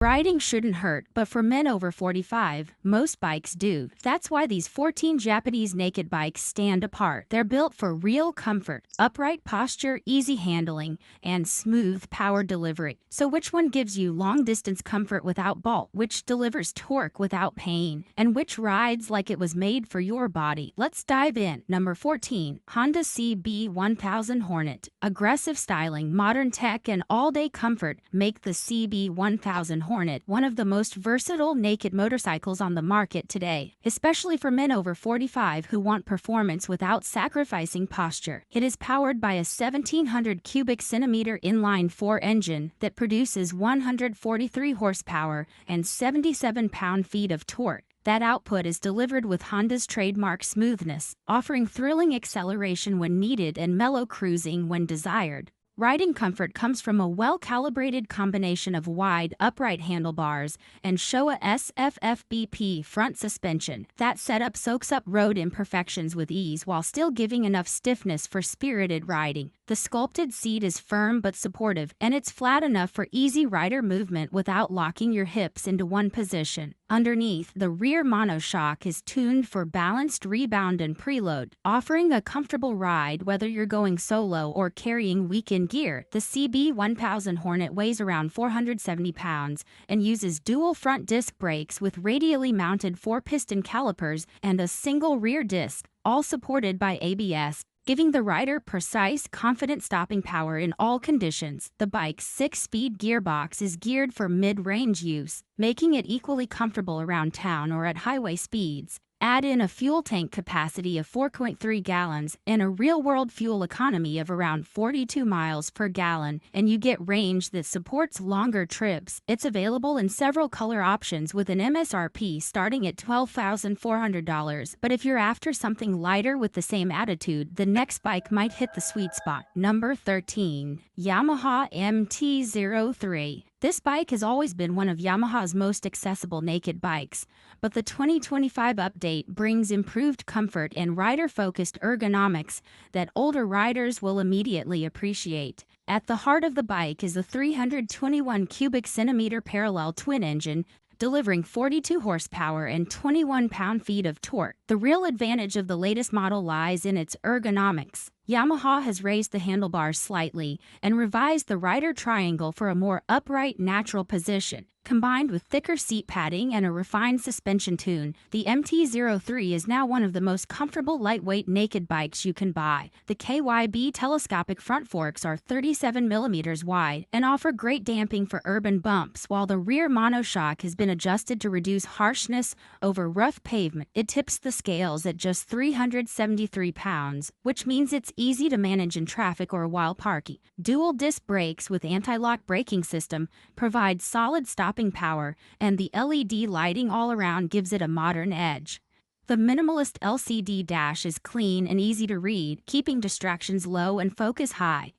Riding shouldn't hurt, but for men over 45, most bikes do. That's why these 14 Japanese naked bikes stand apart. They're built for real comfort, upright posture, easy handling, and smooth power delivery. So which one gives you long-distance comfort without bulk, which delivers torque without pain, and which rides like it was made for your body? Let's dive in. Number 14. Honda CB1000 Hornet. Aggressive styling, modern tech, and all-day comfort make the CB1000 Hornet one of the most versatile naked motorcycles on the market today, especially for men over 45 who want performance without sacrificing posture. It is powered by a 1700 cubic centimeter inline-4 engine that produces 143 horsepower and 77 pound-feet of torque. That output is delivered with Honda's trademark smoothness, offering thrilling acceleration when needed and mellow cruising when desired. Riding comfort comes from a well-calibrated combination of wide, upright handlebars and Showa SFFBP front suspension. That setup soaks up road imperfections with ease while still giving enough stiffness for spirited riding. The sculpted seat is firm but supportive, and it's flat enough for easy rider movement without locking your hips into one position. Underneath, the rear monoshock is tuned for balanced rebound and preload, offering a comfortable ride whether you're going solo or carrying weekend gear. The CB1000 Hornet weighs around 470 pounds and uses dual front disc brakes with radially mounted 4-piston calipers and a single rear disc, all supported by ABS, giving the rider precise, confident stopping power in all conditions. The bike's 6-speed gearbox is geared for mid-range use, making it equally comfortable around town or at highway speeds. Add in a fuel tank capacity of 4.3 gallons and a real-world fuel economy of around 42 miles per gallon, and you get range that supports longer trips. It's available in several color options with an MSRP starting at $12,400. But if you're after something lighter with the same attitude, the next bike might hit the sweet spot. Number 13. Yamaha MT-03. This bike has always been one of Yamaha's most accessible naked bikes, but the 2025 update brings improved comfort and rider-focused ergonomics that older riders will immediately appreciate. At the heart of the bike is a 321 cubic centimeter parallel twin engine, delivering 42 horsepower and 21 pound-feet of torque. The real advantage of the latest model lies in its ergonomics. Yamaha has raised the handlebars slightly and revised the rider triangle for a more upright, natural position. Combined with thicker seat padding and a refined suspension tune, the MT-03 is now one of the most comfortable lightweight naked bikes you can buy. The KYB telescopic front forks are 37 millimeters wide and offer great damping for urban bumps, while the rear monoshock has been adjusted to reduce harshness over rough pavement. It tips the scales at just 373 pounds, which means it's easy to manage in traffic or while parking. Dual disc brakes with anti-lock braking system provide solid stopping power, and the LED lighting all around gives it a modern edge. The minimalist LCD dash is clean and easy to read, keeping distractions low and focus high.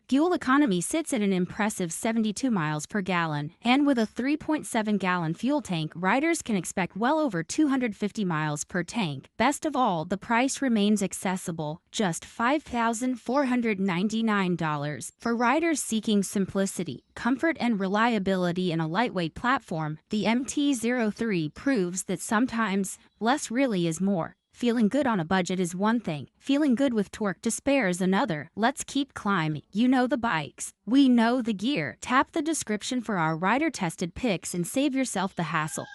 Fuel economy sits at an impressive 72 miles per gallon, and with a 3.7-gallon fuel tank, riders can expect well over 250 miles per tank. Best of all, the price remains accessible, just $5,499. For riders seeking simplicity, comfort, and reliability in a lightweight platform, the MT-03 proves that sometimes less really is more. Feeling good on a budget is one thing. Feeling good with torque to spare is another. Let's keep climbing. You know the bikes. We know the gear. Tap the description for our rider-tested pics and save yourself the hassle.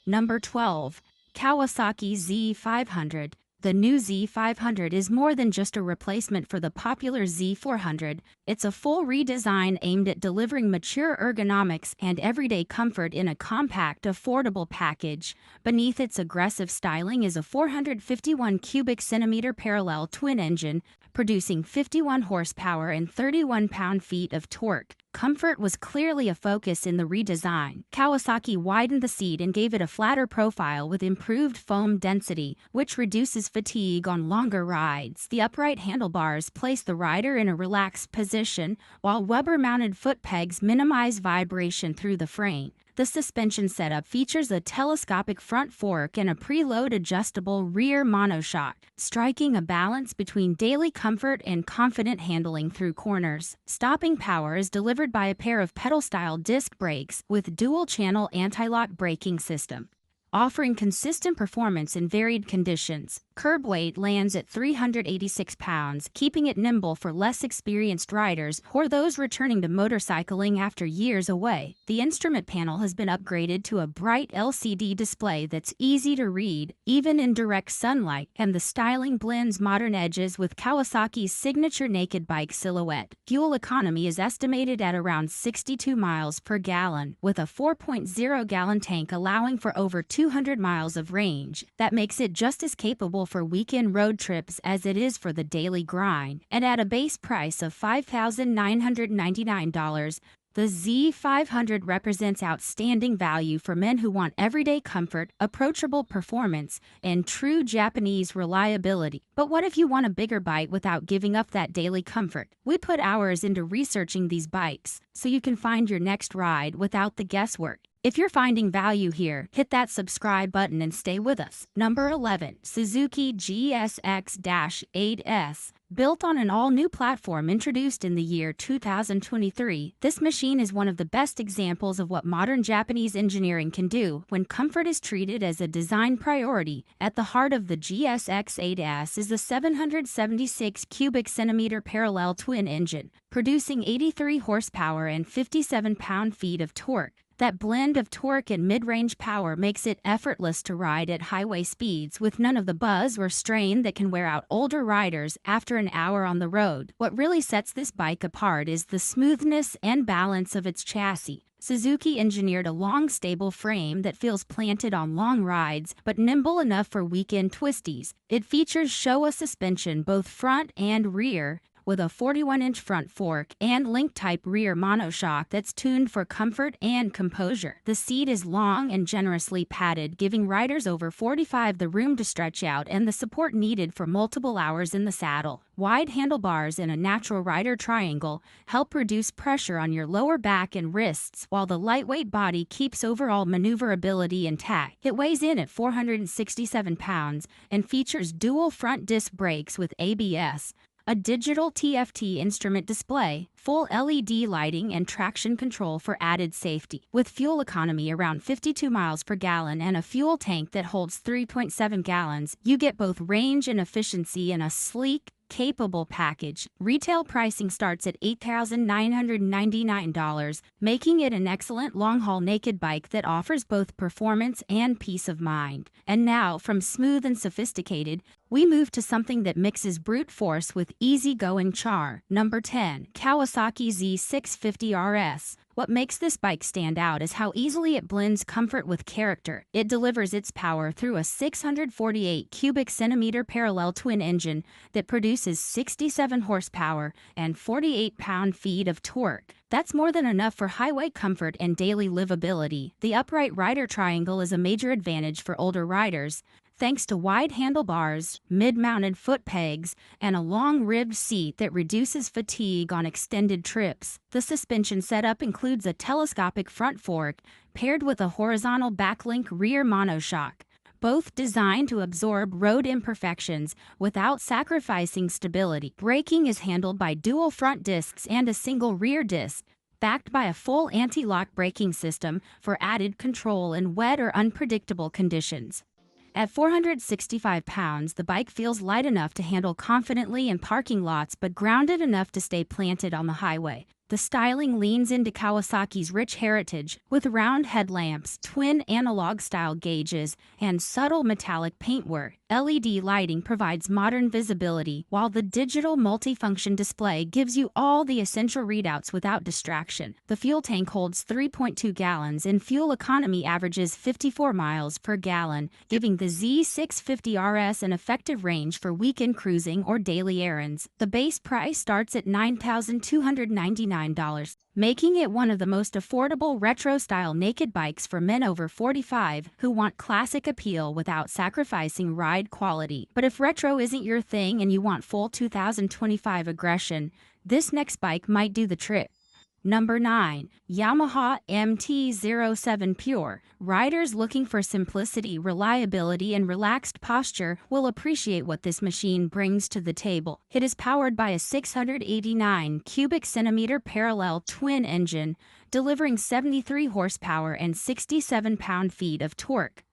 Number 12. Kawasaki Z500. The new Z500 is more than just a replacement for the popular Z400. It's a full redesign aimed at delivering mature ergonomics and everyday comfort in a compact, affordable package. Beneath its aggressive styling is a 451 cubic centimeter parallel twin engine, producing 51 horsepower and 31 pound-feet of torque. Comfort was clearly a focus in the redesign. Kawasaki widened the seat and gave it a flatter profile with improved foam density, which reduces fatigue on longer rides. The upright handlebars place the rider in a relaxed position, while rubber-mounted foot pegs minimize vibration through the frame. The The suspension setup features a telescopic front fork and a preload adjustable rear monoshock, striking a balance between daily comfort and confident handling through corners. Stopping power is delivered by a pair of pedal-style disc brakes with dual-channel anti-lock braking system, offering consistent performance in varied conditions. Curb weight lands at 386 pounds, keeping it nimble for less experienced riders or those returning to motorcycling after years away. The instrument panel has been upgraded to a bright LCD display that's easy to read, even in direct sunlight, and the styling blends modern edges with Kawasaki's signature naked bike silhouette. Fuel economy is estimated at around 62 miles per gallon, with a 4.0-gallon tank allowing for over 200 miles of range. That makes it just as capable for weekend road trips as it is for the daily grind. And at a base price of $5,999, the Z500 represents outstanding value for men who want everyday comfort, approachable performance, and true Japanese reliability. But what if you want a bigger bike without giving up that daily comfort? We put hours into researching these bikes, so you can find your next ride without the guesswork. If you're finding value here, hit that subscribe button and stay with us. Number 11. Suzuki GSX-8S. Built on an all-new platform introduced in the year 2023, this machine is one of the best examples of what modern Japanese engineering can do when comfort is treated as a design priority. At the heart of the GSX-8S is the 776 cubic centimeter parallel twin engine, producing 83 horsepower and 57 pound-feet of torque. That blend of torque and mid-range power makes it effortless to ride at highway speeds with none of the buzz or strain that can wear out older riders after an hour on the road. What really sets this bike apart is the smoothness and balance of its chassis. Suzuki engineered a long, stable frame that feels planted on long rides, but nimble enough for weekend twisties. It features Showa suspension both front and rear, with a 41-inch front fork and link-type rear monoshock that's tuned for comfort and composure. The seat is long and generously padded, giving riders over 45 the room to stretch out and the support needed for multiple hours in the saddle. Wide handlebars and a natural rider triangle help reduce pressure on your lower back and wrists, while the lightweight body keeps overall maneuverability intact. It weighs in at 467 pounds and features dual front disc brakes with ABS, a digital TFT instrument display, full LED lighting, and traction control for added safety. With fuel economy around 52 miles per gallon and a fuel tank that holds 3.7 gallons, you get both range and efficiency in a sleek, capable package. Retail pricing starts at $8,999, making it an excellent long-haul naked bike that offers both performance and peace of mind. And now, from smooth and sophisticated, we move to something that mixes brute force with easy-going charm. Number 10. Kawasaki Z650RS. What makes this bike stand out is how easily it blends comfort with character. It delivers its power through a 648 cubic centimeter parallel twin engine that produces 67 horsepower and 48 pound-feet of torque. That's more than enough for highway comfort and daily livability. The upright rider triangle is a major advantage for older riders, thanks to wide handlebars, mid-mounted foot pegs, and a long-ribbed seat that reduces fatigue on extended trips. The suspension setup includes a telescopic front fork paired with a horizontal backlink rear monoshock, both designed to absorb road imperfections without sacrificing stability. Braking is handled by dual front discs and a single rear disc, backed by a full anti-lock braking system for added control in wet or unpredictable conditions. At 465 pounds, the bike feels light enough to handle confidently in parking lots but grounded enough to stay planted on the highway. The styling leans into Kawasaki's rich heritage, with round headlamps, twin analog-style gauges, and subtle metallic paintwork. LED lighting provides modern visibility, while the digital multifunction display gives you all the essential readouts without distraction. The fuel tank holds 3.2 gallons and fuel economy averages 54 miles per gallon, giving the Z650RS an effective range for weekend cruising or daily errands. The base price starts at $9,299, making it one of the most affordable retro-style naked bikes for men over 45 who want classic appeal without sacrificing ride quality. But if retro isn't your thing and you want full 2025 aggression, this next bike might do the trick. Number 9. Yamaha MT-07 Pure. Riders looking for simplicity, reliability, and relaxed posture will appreciate what this machine brings to the table. It is powered by a 689 cubic centimeter parallel twin engine, delivering 73 horsepower and 67 pound-feet of torque.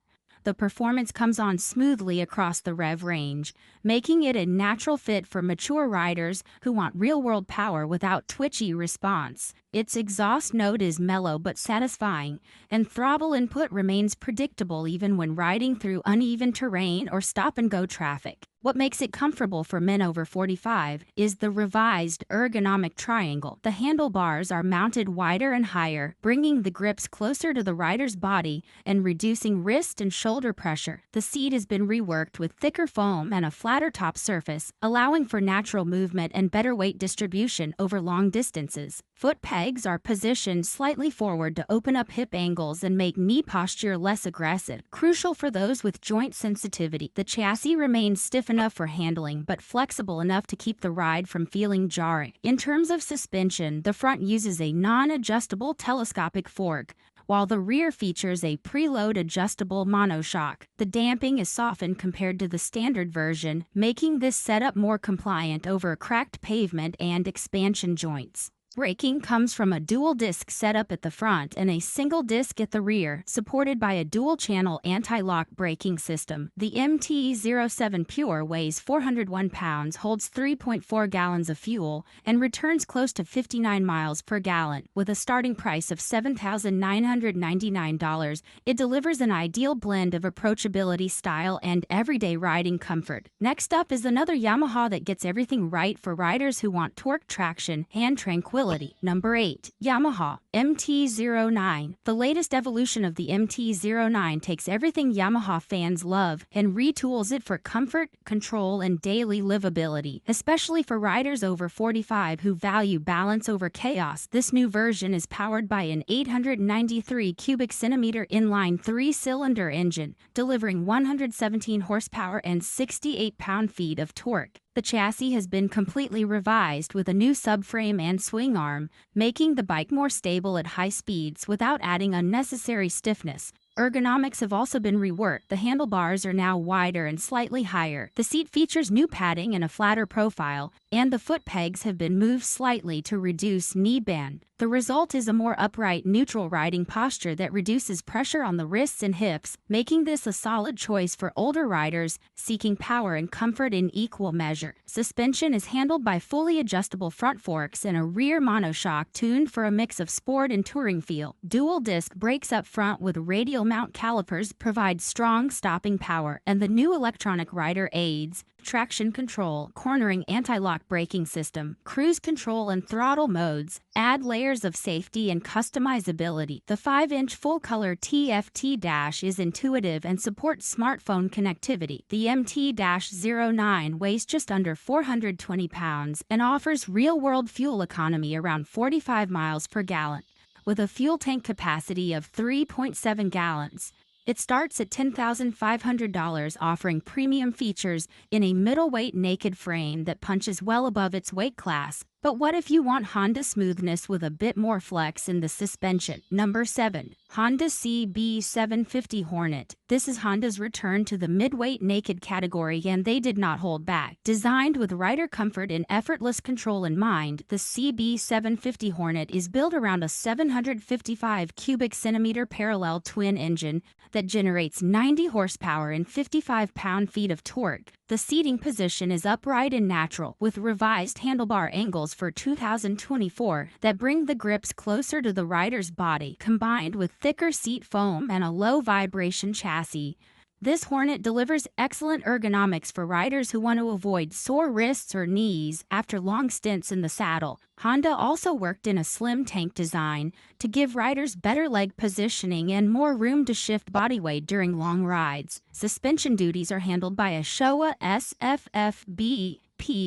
The performance comes on smoothly across the rev range, making it a natural fit for mature riders who want real-world power without twitchy response. Its exhaust note is mellow but satisfying, and throttle input remains predictable even when riding through uneven terrain or stop-and-go traffic. What makes it comfortable for men over 45 is the revised ergonomic triangle. The handlebars are mounted wider and higher, bringing the grips closer to the rider's body and reducing wrist and shoulder pressure. The seat has been reworked with thicker foam and a flatter top surface, allowing for natural movement and better weight distribution over long distances. Foot pegs are positioned slightly forward to open up hip angles and make knee posture less aggressive, crucial for those with joint sensitivity. The chassis remains stiff enough for handling but flexible enough to keep the ride from feeling jarring. In terms of suspension, the front uses a non-adjustable telescopic fork, while the rear features a preload adjustable monoshock. The damping is softened compared to the standard version, making this setup more compliant over cracked pavement and expansion joints. Braking comes from a dual-disc setup at the front and a single disc at the rear, supported by a dual-channel anti-lock braking system. The MT-07 Pure weighs 401 pounds, holds 3.4 gallons of fuel, and returns close to 59 miles per gallon. With a starting price of $7,999, it delivers an ideal blend of approachability, style, and everyday riding comfort. Next up is another Yamaha that gets everything right for riders who want torque, traction, and tranquility. Number 8. Yamaha MT-09. The latest evolution of the MT-09 takes everything Yamaha fans love and retools it for comfort, control, and daily livability, especially for riders over 45 who value balance over chaos. This new version is powered by an 893 cubic centimeter inline 3-cylinder engine, delivering 117 horsepower and 68 pound-feet of torque. The chassis has been completely revised with a new subframe and swing arm, making the bike more stable at high speeds without adding unnecessary stiffness. Ergonomics have also been reworked. The handlebars are now wider and slightly higher. The seat features new padding and a flatter profile, and the foot pegs have been moved slightly to reduce knee bend. The result is a more upright, neutral riding posture that reduces pressure on the wrists and hips, making this a solid choice for older riders seeking power and comfort in equal measure. Suspension is handled by fully adjustable front forks and a rear monoshock tuned for a mix of sport and touring feel. Dual disc brakes up front with radial mount calipers provide strong stopping power, and the new electronic rider aids, traction control, cornering anti-lock braking system, cruise control, and throttle modes add layers of safety and customizability. The 5-inch full-color TFT dash is intuitive and supports smartphone connectivity. The MT-09 weighs just under 420 pounds and offers real-world fuel economy around 45 miles per gallon. With a fuel tank capacity of 3.7 gallons, it starts at $10,500, offering premium features in a middleweight naked frame that punches well above its weight class. But what if you want Honda smoothness with a bit more flex in the suspension? Number 7. Honda CB750 Hornet. This is Honda's return to the midweight naked category, and they did not hold back. Designed with rider comfort and effortless control in mind, the CB750 Hornet is built around a 755 cubic centimeter parallel twin engine that generates 90 horsepower and 55 pound-feet of torque. The seating position is upright and natural, with revised handlebar angles for 2024 that bring the grips closer to the rider's body, combined with thicker seat foam and a low-vibration chassis. This Hornet delivers excellent ergonomics for riders who want to avoid sore wrists or knees after long stints in the saddle. Honda also worked in a slim tank design to give riders better leg positioning and more room to shift body weight during long rides. Suspension duties are handled by a Showa SFFB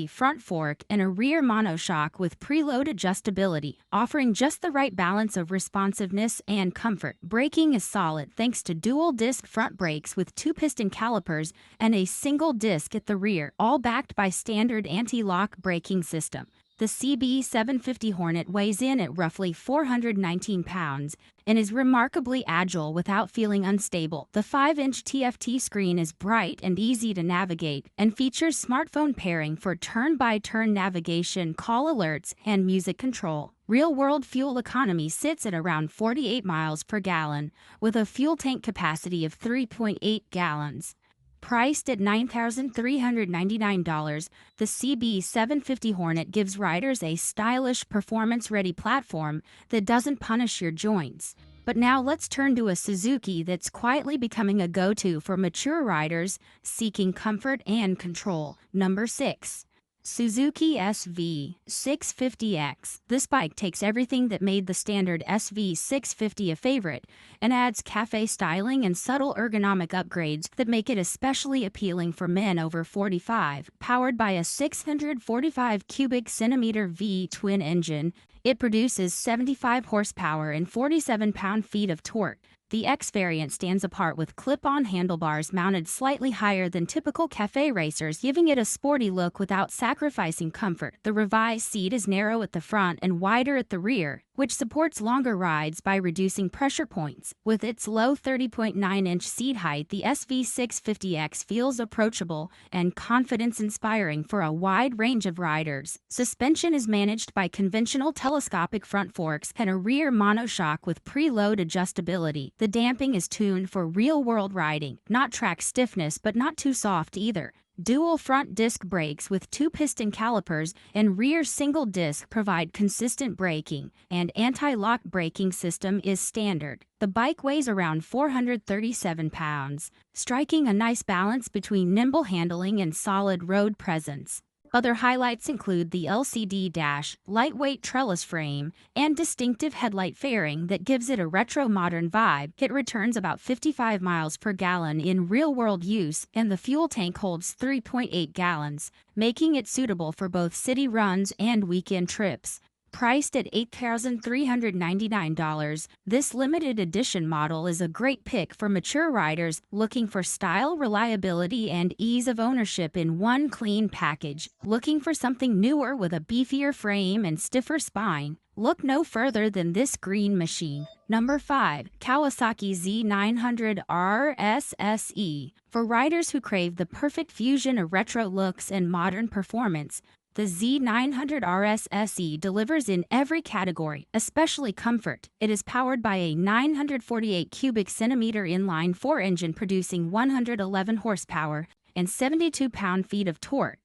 front fork and a rear monoshock with preload adjustability, offering just the right balance of responsiveness and comfort. Braking is solid thanks to dual-disc front brakes with 2-piston calipers and a single disc at the rear, all backed by standard anti-lock braking system. The CB750 Hornet weighs in at roughly 419 pounds and is remarkably agile without feeling unstable. The 5-inch TFT screen is bright and easy to navigate and features smartphone pairing for turn-by-turn navigation, call alerts, and music control. Real-world fuel economy sits at around 48 miles per gallon, with a fuel tank capacity of 3.8 gallons. Priced at $9,399, the CB750 Hornet gives riders a stylish, performance-ready platform that doesn't punish your joints. But now let's turn to a Suzuki that's quietly becoming a go-to for mature riders seeking comfort and control. Number 6. Suzuki SV 650X. This bike takes everything that made the standard SV 650 a favorite and adds cafe styling and subtle ergonomic upgrades that make it especially appealing for men over 45. Powered by a 645 cubic centimeter V twin engine, it produces 75 horsepower and 47 pound-feet of torque. The X variant stands apart with clip-on handlebars mounted slightly higher than typical cafe racers, giving it a sporty look without sacrificing comfort. The revised seat is narrow at the front and wider at the rear, which supports longer rides by reducing pressure points. With its low 30.9-inch seat height, the SV650X feels approachable and confidence-inspiring for a wide range of riders. Suspension is managed by conventional telescopic front forks and a rear monoshock with preload adjustability. The damping is tuned for real-world riding, not track stiffness but not too soft either. Dual front disc brakes with 2-piston calipers and rear single disc provide consistent braking, and anti-lock braking system is standard. The bike weighs around 437 pounds, striking a nice balance between nimble handling and solid road presence. Other highlights include the LCD dash, lightweight trellis frame, and distinctive headlight fairing that gives it a retro-modern vibe. It returns about 55 miles per gallon in real-world use, and the fuel tank holds 3.8 gallons, making it suitable for both city runs and weekend trips. Priced at $8,399, this limited edition model is a great pick for mature riders looking for style, reliability, and ease of ownership in one clean package. Looking for something newer with a beefier frame and stiffer spine? Look no further than this green machine. Number 5. Kawasaki Z900RS SE. For riders who crave the perfect fusion of retro looks and modern performance, the Z900RS SE delivers in every category, especially comfort. It is powered by a 948 cubic centimeter inline-4 engine producing 111 horsepower and 72 pound-feet of torque.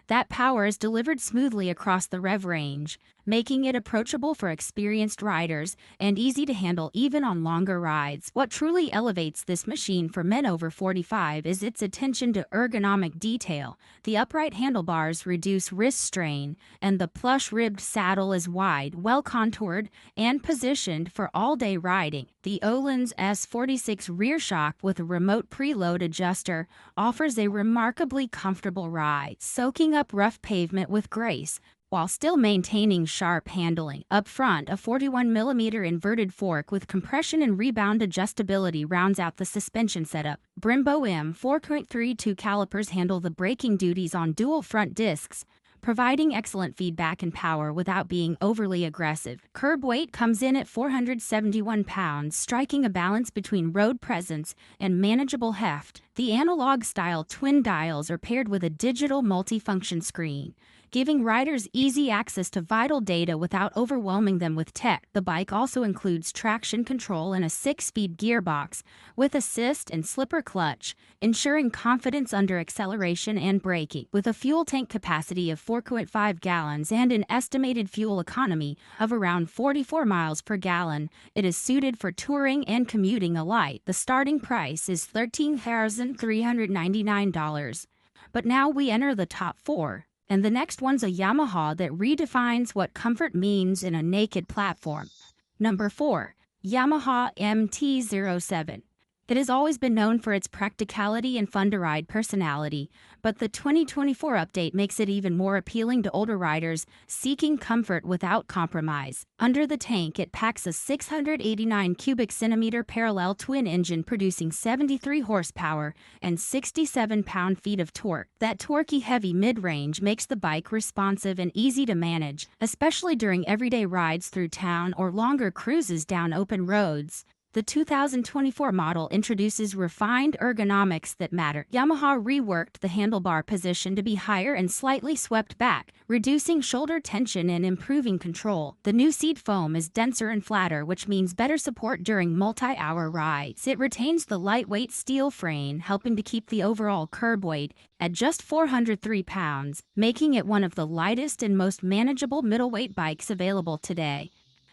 That power is delivered smoothly across the rev range, making it approachable for experienced riders and easy to handle even on longer rides. What truly elevates this machine for men over 45 is its attention to ergonomic detail. The upright handlebars reduce wrist strain, and the plush-ribbed saddle is wide, well-contoured, and positioned for all-day riding. The Öhlins S46 rear shock with a remote preload adjuster offers a remarkably comfortable ride, soaking up rough pavement with grace, while still maintaining sharp handling. Up front, a 41mm inverted fork with compression and rebound adjustability rounds out the suspension setup. Brembo M4.32 calipers handle the braking duties on dual front discs, providing excellent feedback and power without being overly aggressive. Curb weight comes in at 471 pounds, striking a balance between road presence and manageable heft. The analog-style twin dials are paired with a digital multifunction screen, giving riders easy access to vital data without overwhelming them with tech. The bike also includes traction control and a 6-speed gearbox with assist and slipper clutch, ensuring confidence under acceleration and braking. With a fuel tank capacity of 4.5 gallons and an estimated fuel economy of around 44 miles per gallon, it is suited for touring and commuting alike. The starting price is $13,399. But now we enter the top 4. And the next one's a Yamaha that redefines what comfort means in a naked platform. Number 4. Yamaha MT-07. It has always been known for its practicality and fun-to-ride personality, but the 2024 update makes it even more appealing to older riders seeking comfort without compromise. Under the tank, it packs a 689 cubic centimeter parallel twin engine producing 73 horsepower and 67 pound-feet of torque. That torquey heavy mid-range makes the bike responsive and easy to manage, especially during everyday rides through town or longer cruises down open roads. The 2024 model introduces refined ergonomics that matter. Yamaha reworked the handlebar position to be higher and slightly swept back, reducing shoulder tension and improving control. The new seat foam is denser and flatter, which means better support during multi-hour rides. It retains the lightweight steel frame, helping to keep the overall curb weight at just 403 pounds, making it one of the lightest and most manageable middleweight bikes available today.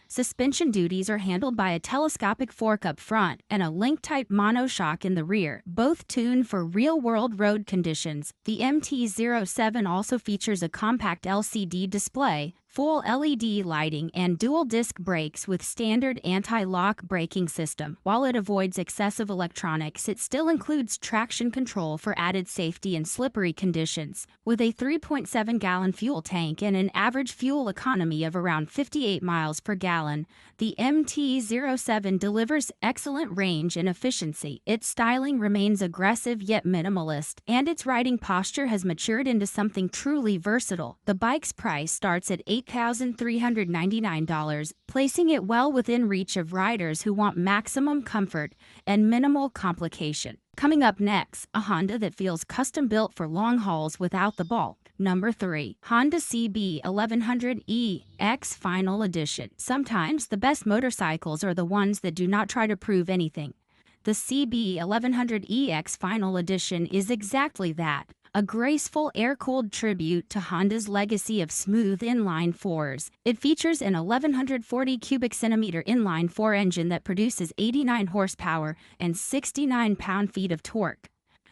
Suspension duties are handled by a telescopic fork up front and a link-type monoshock in the rear, both tuned for real-world road conditions. The MT-07 also features a compact LCD display, full LED lighting, and dual-disc brakes with standard anti-lock braking system. While it avoids excessive electronics, it still includes traction control for added safety in slippery conditions. With a 3.7-gallon fuel tank and an average fuel economy of around 58 miles per gallon, the MT-07 delivers excellent range and efficiency. Its styling remains aggressive yet minimalist, and its riding posture has matured into something truly versatile. The bike's price starts at $8,399, placing it well within reach of riders who want maximum comfort and minimal complication. Coming up next, a Honda that feels custom-built for long hauls without the bulk. Number 3. Honda CB1100 EX Final Edition. Sometimes the best motorcycles are the ones that do not try to prove anything. The CB1100 EX Final Edition is exactly that. A graceful, air-cooled tribute to Honda's legacy of smooth inline fours. It features an 1140 cubic centimeter inline four engine that produces 89 horsepower and 69 pound-feet of torque.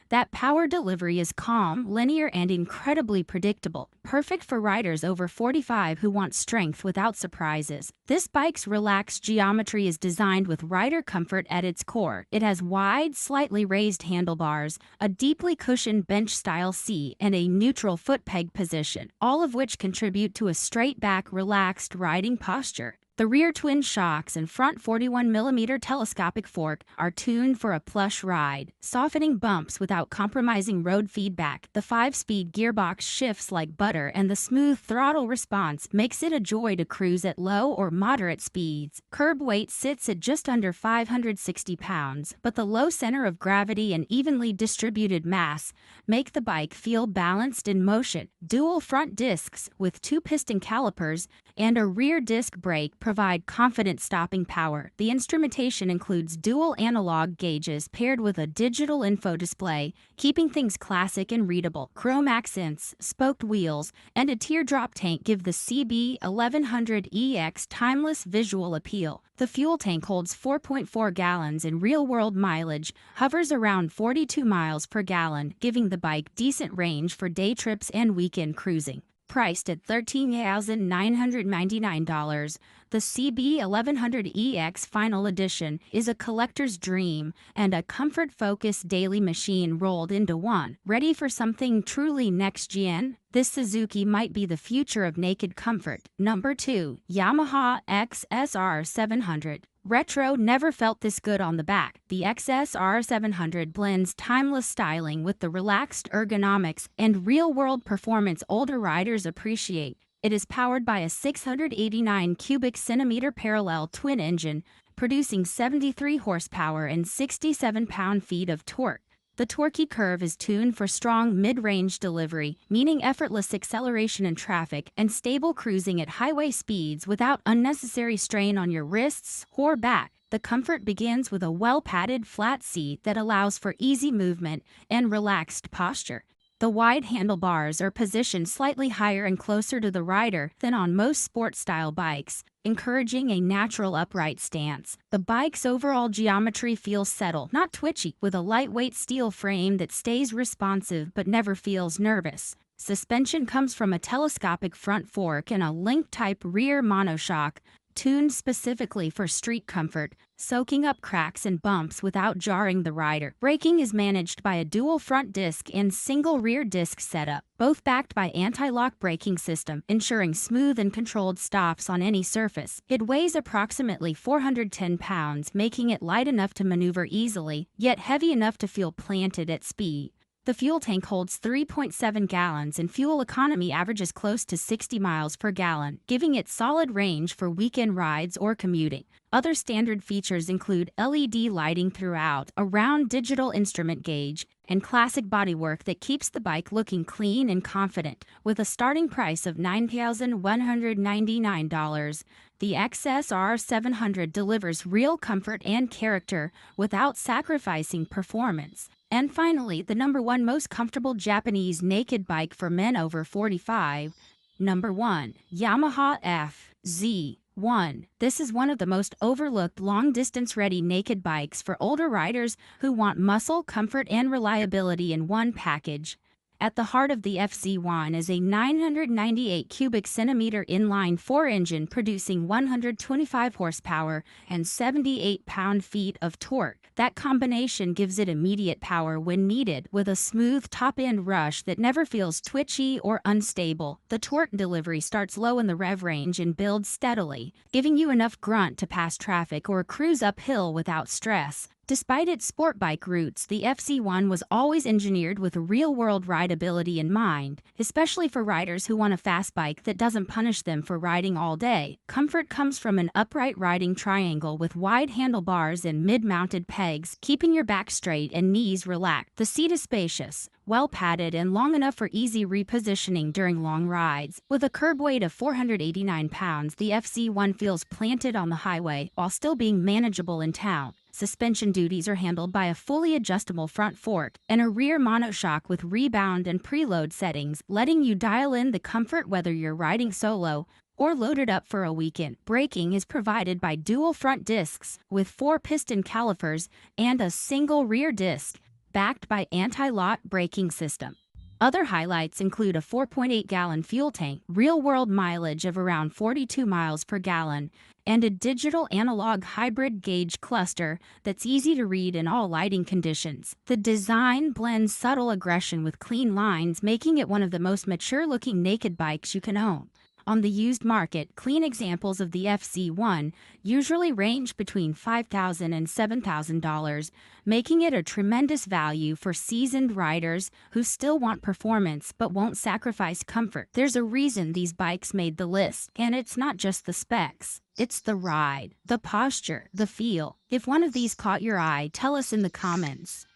That power delivery is calm, linear, and incredibly predictable, perfect for riders over 45 who want strength without surprises. This bike's relaxed geometry is designed with rider comfort at its core. It has wide, slightly raised handlebars, a deeply cushioned bench-style seat, and a neutral foot peg position, all of which contribute to a straight-back, relaxed riding posture. The rear twin shocks and front 41mm telescopic fork are tuned for a plush ride, softening bumps without compromising road feedback. The 5-speed gearbox shifts like butter, and the smooth throttle response makes it a joy to cruise at low or moderate speeds. Curb weight sits at just under 560 pounds, but the low center of gravity and evenly distributed mass make the bike feel balanced in motion. Dual front discs with 2 piston calipers and a rear disc brake provide confident stopping power. The instrumentation includes dual analog gauges paired with a digital info display, keeping things classic and readable. Chrome accents, spoked wheels, and a teardrop tank give the CB1100EX timeless visual appeal. The fuel tank holds 4.4 gallons and real-world mileage hovers around 42 miles per gallon, giving the bike decent range for day trips and weekend cruising. Priced at $13,999, the CB1100EX Final Edition is a collector's dream and a comfort-focused daily machine rolled into one. Ready for something truly next-gen? This Suzuki might be the future of naked comfort. Number 2. Yamaha XSR 700. Retro never felt this good on the back. The XSR 700 blends timeless styling with the relaxed ergonomics and real-world performance older riders appreciate. It is powered by a 689 cubic centimeter parallel twin engine, producing 73 horsepower and 67 pound-feet of torque. The torquey curve is tuned for strong mid-range delivery, meaning effortless acceleration in traffic and stable cruising at highway speeds without unnecessary strain on your wrists or back. The comfort begins with a well-padded flat seat that allows for easy movement and relaxed posture. The wide handlebars are positioned slightly higher and closer to the rider than on most sport-style bikes, encouraging a natural upright stance. The bike's overall geometry feels settled, not twitchy, with a lightweight steel frame that stays responsive but never feels nervous. Suspension comes from a telescopic front fork and a link-type rear monoshock, tuned specifically for street comfort, soaking up cracks and bumps without jarring the rider. Braking is managed by a dual front disc and single rear disc setup, both backed by anti-lock braking system, ensuring smooth and controlled stops on any surface. It weighs approximately 410 pounds, making it light enough to maneuver easily, yet heavy enough to feel planted at speed. The fuel tank holds 3.7 gallons and fuel economy averages close to 60 miles per gallon, giving it solid range for weekend rides or commuting. Other standard features include LED lighting throughout, a round digital instrument gauge, and classic bodywork that keeps the bike looking clean and confident. With a starting price of $9,199, the XSR 700 delivers real comfort and character without sacrificing performance. And finally, the #1 most comfortable Japanese naked bike for men over 45. Number 1. Yamaha FZ-1. This is one of the most overlooked long-distance ready naked bikes for older riders who want muscle, comfort, and reliability in one package. At the heart of the FZ-1 is a 998 cubic centimeter inline-4 engine producing 125 horsepower and 78 pound-feet of torque. That combination gives it immediate power when needed, with a smooth top-end rush that never feels twitchy or unstable. The torque delivery starts low in the rev range and builds steadily, giving you enough grunt to pass traffic or cruise uphill without stress. Despite its sport bike roots, the FZ-1 was always engineered with real-world rideability in mind, especially for riders who want a fast bike that doesn't punish them for riding all day. Comfort comes from an upright riding triangle with wide handlebars and mid-mounted pegs, keeping your back straight and knees relaxed. The seat is spacious, well-padded, and long enough for easy repositioning during long rides. With a curb weight of 489 pounds, the FZ-1 feels planted on the highway while still being manageable in town. Suspension duties are handled by a fully adjustable front fork and a rear monoshock with rebound and preload settings, letting you dial in the comfort whether you're riding solo or loaded up for a weekend. Braking is provided by dual front discs with 4 piston calipers and a single rear disc, backed by anti-lock braking system. Other highlights include a 4.8-gallon fuel tank, real-world mileage of around 42 miles per gallon, and a digital analog hybrid gauge cluster that's easy to read in all lighting conditions. The design blends subtle aggression with clean lines, making it one of the most mature-looking naked bikes you can own. On the used market, clean examples of the FZ-1 usually range between $5,000 and $7,000, making it a tremendous value for seasoned riders who still want performance but won't sacrifice comfort. There's a reason these bikes made the list, and it's not just the specs. It's the ride, the posture, the feel. If one of these caught your eye, tell us in the comments.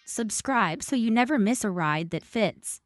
Subscribe so you never miss a ride that fits.